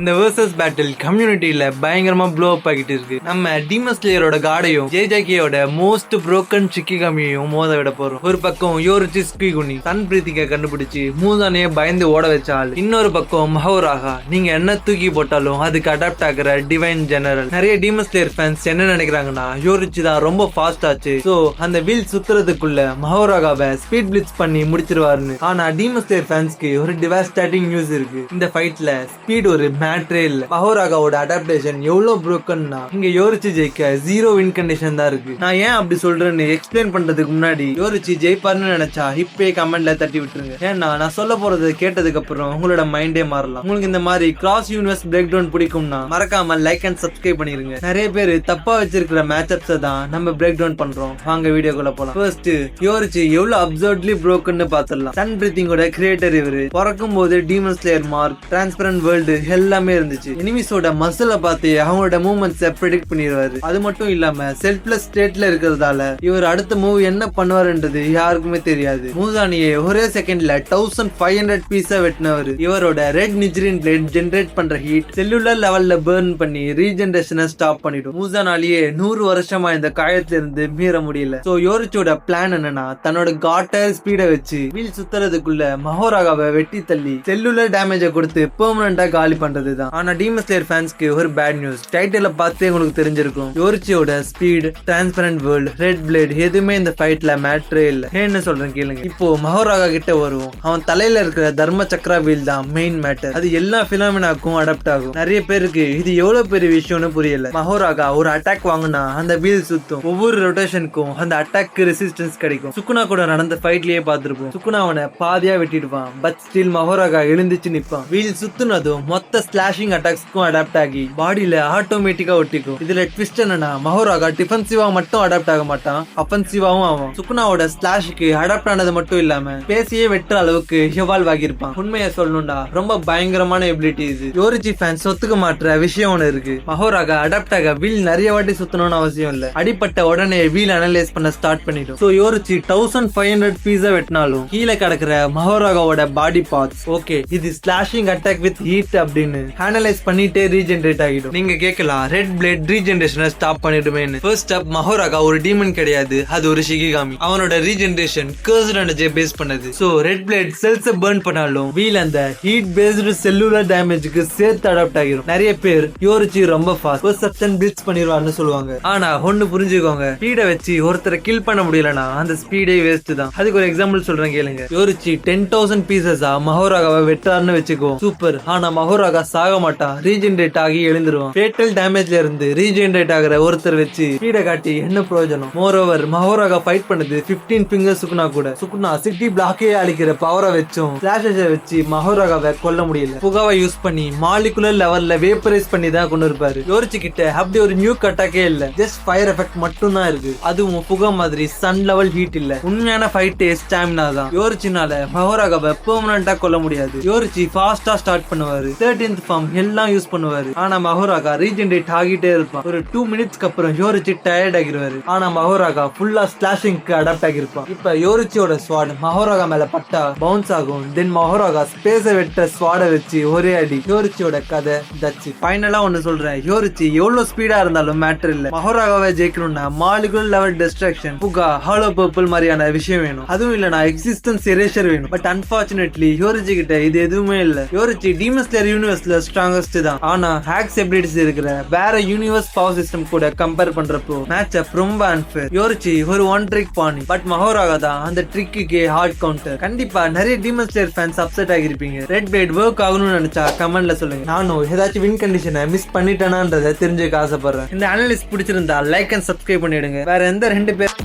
இந்த versus battle கம்யூனிட்டியில பயங்கரமா flow அப் ஆகிட்டு இருக்கு. நம்ம டீமன் ஸ்லேயரோட காடையும் ஜேஜேகேயோட மோஸ்ட் புரோக்கன் ஷிக்கிகாமியையும் மோத விட போறோம். ஒரு பக்கம் யோரிச்சி ஸ்குகுனி சன் பிரீத்திங்க கண்டுபிடிச்சு மூதானைய பயந்து ஓட வச்சால், இன்னொரு பக்கம் மஹோராகா நீங்க என்ன தூக்கி போட்டாலும் அதுக்கு அடாப்ட் ஆகிற டிவைன் ஜெனரல். நிறைய டீமன் ஸ்லேயர் ஃபேன்ஸ் என்ன நினைக்கிறாங்கன்னா, யோரிச்சி தான் ரொம்ப ஃபாஸ்ட் ஆச்சு, சோ அந்த வீல் சுத்துறதுக்குள்ள மஹோராகாவை ஸ்பீட் பிளிட்ஸ் பண்ணி முடிச்சிருவாருன்னு. ஆனா டீமன் ஸ்லேயர் ஃபேன்ஸ்க்கு ஒரு டிவாஸ்டேட்டிங் நியூஸ் இருக்கு. இந்த ஃபைட்ல ஸ்பீட் ஒரு மேட்ரே இல்ல. மஹோராகாவோட அடாப்டேஷன் எவ்வளவு புரோக்கன்னா இங்க யோரிச்சி ஜெயிக்க 0 வின் கண்டிஷன் தான் இருக்கு. நான் ஏன் அப்படி சொல்றேன்னு எக்ஸ்பிளைன் பண்றதுக்கு முன்னாடி யோரிச்சி ஜெயிப்பாருன்னு நினைச்சா இப்பே கமெண்ட்ல தட்டி விட்டுருங்க. ஏன்னா நான் சொல்ல போறது கேட்டதுக்கு அப்புறம் உங்களோட மைண்டே மாறலாம். உங்களுக்கு இந்த மாதிரி கிராஸ் யூனிவர்ஸ் பிரேக் டவுன் பிடிக்கும்னா மறக்காம லைக் அண்ட் சப்ஸ்கிரைப் பண்ணிருங்க. நிறைய பேர் தப்பா வச்சிருக்கிற மேட்சப்ஸ் தான் நம்ம பிரேக் டவுன் பண்றோம். வாங்க வீடியோக்குள்ள போலாம். ஃபர்ஸ்ட் யோரிச்சி எவ்வளவு அப்சர்வ்ட்லி புரோக்கன்னு பாத்துடலாம். சன் பிரீத்திங்கோட கிரியேட்டர் இவரு. பிறக்கும் போது demon slayer mark, transparent world எல்லாமே இருந்துச்சு. எனிமிஸோட மசில பார்த்து அவங்களோட மூவ்மெண்ட்ஸை ப்ரெடிக்ட் பண்ணிடுவாரு. அது மட்டும் இல்லாம செல்ஃப்லெஸ் ஸ்டேட்ல இருக்கிறதால இவர் அடுத்த மூவ் என்ன பண்ணுவாருன்றது யாருக்குமே தெரியாது. மூசானியை ஒரே செகண்ட்ல 1500 பீஸா வெட்டினவர். இவரோட ரெட் நிஜ்ரின் பிளேட் ஜெனரேட் பண்ற ஹீட் செல்லுலர் லெவல்ல பர்ன் பண்ணி ரீஜெனரேஷனை ஸ்டாப் பண்ணிடும். மூசானாலேயே 100 வருஷமா இந்த காயத்துல இருந்து மீற முடியல. சோ யோரிச்சோட பிளான் என்னன்னா, தன்னோட காட்டர் ஸ்பீட வச்சு வீல் சுத்துறதுக்குள்ள மஹோராகாவை வெட்டி தள்ளி செல்லுலர் டேமேஜை கொடுத்து பெர்மனண்டா காலி பண்றதுதான். ஆனா டீமன் ஸ்லேயர் ஃபேன்ஸ்க்கு ஒரு பேட் நியூஸ். டைட்டில பார்த்தே உங்களுக்கு தெரிஞ்சிருக்கும். யோரிச்சியோட speed, transparent world, red blade எதுவுமே இந்த ஃபைட்ல மேட்ரே இல்ல. ஏன்னு சொல்றேன் கேளுங்க. இப்போ மஹோராகா கிட்ட வருவோம். அவன் தலையில இருக்கிற தர்ம சக்கரா வீல் தான் மெயின் மேட்டர். அது எல்லா பினாமினாக்கும் அடாப்ட் ஆகும். நிறைய பேருக்கு இது எவ்வளவு பெரிய விஷயம்னு புரியல. மஹோராகா ஒரு அட்டாக் வாங்கினா அந்த வீல் சுத்தும். ஒவ்வொரு ரொட்டேஷனுக்கும் அந்த அட்டாக் ரெசிஸ்டன்ஸ் கிடைக்கும். சுக்குனா கூட நடந்த ஃபைட்லயே பார்த்திருப்போம். சுக்குனா அவனை பாதியா வெட்டிடுவான். பட் ஸ்டில் மஹோராகா எழுந்துச்சு நிப்பான். வீல் சுத்துனதும் மொத்த ஸ்லாஷிங் அட்டாக்ஸ்க்கும் அடாப்ட் ஆகி பாடியில ஆட்டோமேட்டிக்கா ஒட்டிக்கும். இதுல ட்விஸ்ட் என்னன்னா, மஹோராகா டிஃபென்சிவா மட்டும் அடாப்ட் ஆக மாட்டான், அஃபென்சிவாவும் ஆகும். சுக்குனாவோட ஸ்லாஷுக்கு அடாப்ட் ஆனது மட்டும் இல்லாம பேசியே வெட்டுற அளவுக்கு எவால்வ் ஆகியிருப்பான். உண்மையை சொல்லணும்டா ரொம்ப பயங்கரமான எபிலிட்டி இது. யோரிச்சி ஃபேன்ஸ் ஒத்துக்க மாற்ற விஷயம் ஒண்ணு இருக்கு. மஹோராகா அடாப்ட் ஆக வீல் நிறைய வாட்டி சுத்தணும்னு அவசியம் இல்ல. அடிப்பட்ட உடனே வீல் அனலைஸ் பண்ண ஸ்டார்ட் பண்ணிடும். சோ யோரிச்சி 1500 பீஸா வெட்டினாலும் கீழே கிடக்குற மஹோராகாவோட பாடி பார்ட்ஸ் ஓகே இது ஸ்லாஷிங் அட்டாக் வித் ஹீட் அப்படின்னு அனலைஸ் பண்ணிட்டே ரீஜெனரேட் ஆகிடும். நீங்க கேட்கலாம், ரெட் பிளேட் ரீஜெனரேஷனை ஸ்டாப் பண்ணிடுமேன்னு. ஃபர்ஸ்ட் அப் மஹோராகா ஒரு டீமன் கிடையாது, அது ஒரு ஷிகிகாமி. அவனோட ரீஜெனரேஷன் கர்ஸ்ட் எனர்ஜியை பேஸ் பண்ணது. So red blade cells burn பண்ணாலும் வீல் அந்த ஹீட் பேஸ்டு செல்லுலர் டேமேஜ்க்கு சேர்த்து அடாப்ட் ஆகிரும். நிறைய பேர் யோரிச்சி ரொம்ப ஃபாஸ்ட் பெர்செப்ஷன் பிளிட்ஸ் பண்ணிடுவான்னு சொல்லுவாங்க. ஆனா ஒன்னு புரிஞ்சுக்கோங்க, ஸ்பீடை வச்சு ஒருத்தரை கில் பண்ண முடியலனா அந்த ஸ்பீடே வேஸ்ட் தான். அதுக்கு ஒரு எக்ஸாம்பிள் சொல்றேன் கேளுங்க. யோரிச்சி 10,000 பீசஸா மஹோராகாவை வெட்டார்னு வச்சுக்கோ, சூப்பர். ஆனா மஹோராகா சாக மாட்டான், ரீஜெனரேட் ஆகி எழுந்துருவான். ஃபேட்டல் டேமேஜ்ல இருந்து ரீஜெனரேட் ஆகிற ஒருத்தர் வச்சு ஸ்பீட காட்டி என்ன பிரயோஜனம்? மோரோவர் மஹோராகா ஃபைட் பண்ணது 15 ஃபிங்கர் சுக்குனா கூட. சுக்குனா சிட்டி பிளாக்கே அழிக்கிற பவரை வச்சும் ஸ்லாஷஸை வச்சு மஹோராகாவை கொல்ல முடியல. புகாவை யூஸ் பண்ணி மாலிகுலர் லெவல்ல வேப்பரைஸ் பண்ணி தான் கொண்டு இருப்பாரு. யோரிச்சி கிட்ட அப்படி ஒரு நியூ அட்டாக்கே இல்ல, ஜஸ்ட் ஃபயர் எஃபெக்ட் மட்டும் தான் இருக்கு. அதுவும் புகா மாதிரி சன் லெவல் ஹீட் இல்ல. உண்மையான ஃபைட் ஸ்டாமினா தான். யோரிச்சினால மஹோராகாவை பெர்மனண்டா கொல்ல முடியாது. யோரிச்சி ஃபாஸ்டா ஸ்டார்ட் பண்ணுவாரு, 13th ஃபார்ம் எல்லாம் யூஸ் பண்ணுவாரு. ஆனா மஹோராகா ரீஜெனரேட் ஆகிட்டே இருப்பான். ஒரு 2 மினிட்ஸ்க்கு அப்புறம் யோரிச்சி டயர்ட் ஆகிடுவாரு. ஆனா மஹோராகா ஃபுல்லா ஸ்லாஷிங்க்கு அடாப்ட் ஆகிருப்பான். இப்ப யோரிச்சியோட ஸ்வாட் மஹோராகா மேல பட்டா பவுன்ஸ் ஆகும். தென் மஹோராகா ஸ்பேஸ வெட்ட ஸ்வாட வச்சு ஒரே அடி. யோரிச்சியோட கதை தச்சு. ஃபைனலா ஒன்னு சொல்றேன், யோரிச்சி எவ்வளவு ஸ்பீடா இருந்தாலும் மேட்டர் இல்ல. மஹோராகாவை ஜெயிக்கணும்னா molecular level destruction, Fuga, hollow purple மாதிரியான விஷயம் வேணும். அதுவும் இல்லனா எக்ஸிஸ்டன்ஸ் எரேசர் வேணும். பட் அன்பார்ச்சுனேட்லி யோரிச்சி கிட்ட இது எதுவுமே இல்ல. யோரிச்சி டீமன் ஸ்லேயர் யூனிவர்ஸ்ல ஸ்ட்ராங்கஸ்ட் தான். ஆனா ஹேக்ஸ் எபிலிட்டிஸ் இருக்கிற வேற யூனிவர்ஸ் பவர் சிஸ்டம் கூட கம்பேர் பண்றப்போ மேட்ச் ரொம்ப அன்ஃபேர். யோரிச்சி ஒரு one trick pony, but Mahoraga தான் அந்த ட்ரிக்கு ஹார்ட் கவுண்டர். கண்டிப்பா நிறைய டீமன் ஸ்லேயர் ஃபேன்ஸ் அப்செட் ஆகிருப்பீங்க. ரெட் பிளேட் ஒர்க் ஆகணும்னு நினைச்சா கமெண்ட்ல சொல்லுங்க. நானும் ஏதாச்சும் வின் கண்டிஷனை மிஸ் பண்ணிட்டேனான்றதை தெரிஞ்சுக்க ஆசைப்படுறேன். இந்த அனலிஸ்ட் பிடிச்சிருந்தா லைக் அண்ட் சப்ஸ்கிரைப் பண்ணிடுங்க. வேற எந்த 2 பேர்